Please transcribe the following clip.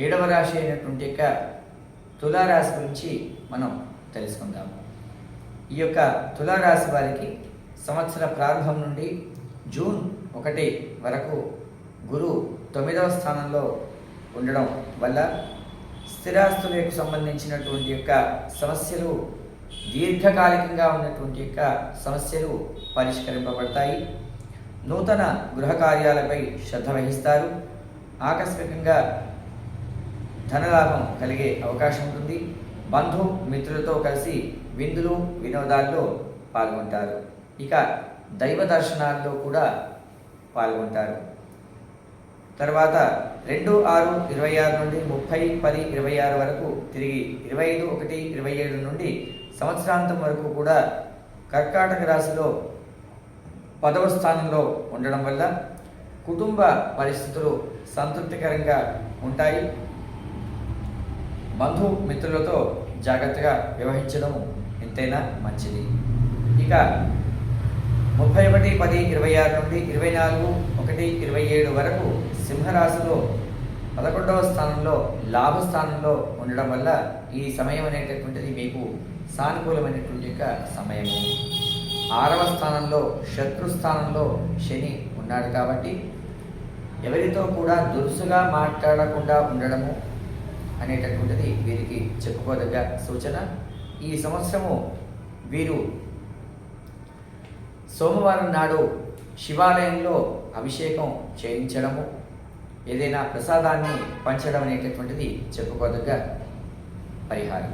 ఏడవ రాశి అయినటువంటి యొక్క తులారాశి గురించి మనం తెలుసుకుందాము. ఈ యొక్క తులారాశి వారికి సంవత్సర ప్రారంభం నుండి జూన్ 1 వరకు గురు 9వ స్థానంలో ఉండడం వల్ల స్థిరాస్తులకు సంబంధించినటువంటి యొక్క సమస్యలు, దీర్ఘకాలికంగా ఉన్నటువంటి యొక్క సమస్యలు పరిష్కరింపబడతాయి. నూతన గృహ కార్యాలపై శ్రద్ధ వహిస్తారు. ఆకస్మికంగా ధనలాభం కలిగే అవకాశం ఉంటుంది. బంధు మిత్రులతో కలిసి విందులు వినోదాల్లో పాల్గొంటారు. ఇక దైవ దర్శనాల్లో కూడా పాల్గొంటారు. తర్వాత 2/6/26 నుండి 30/10/26 వరకు, తిరిగి 25/1/27 నుండి సంవత్సరాంతం వరకు కూడా కర్కాటక రాశిలో 10వ స్థానంలో ఉండడం వల్ల కుటుంబ పరిస్థితులు సంతృప్తికరంగా ఉంటాయి. బంధు మిత్రులతో జాగ్రత్తగా వ్యవహరించడం ఎంతైనా మంచిది. ఇక 31/10/26 నుండి 24/1/27 వరకు సింహరాశిలో 11వ స్థానంలో లాభస్థానంలో ఉండడం వల్ల ఈ సమయం అనేటటువంటిది మీకు సానుకూలమైనటువంటి యొక్క సమయము. 6వ స్థానంలో శత్రుస్థానంలో శని ఉన్నాడు కాబట్టి ఎవరితో కూడా దురుసుగా మాట్లాడకుండా ఉండడము అనేటటువంటిది వీరికి చెప్పుకోదగ్గ సూచన. ఈ సంవత్సరము వీరు సోమవారం నాడు శివాలయంలో అభిషేకం చేయించడము, ఏదైనా ప్రసాదాన్ని పంచడం అనేటటువంటిది చెప్పుకోదగ్గ పరిహారం.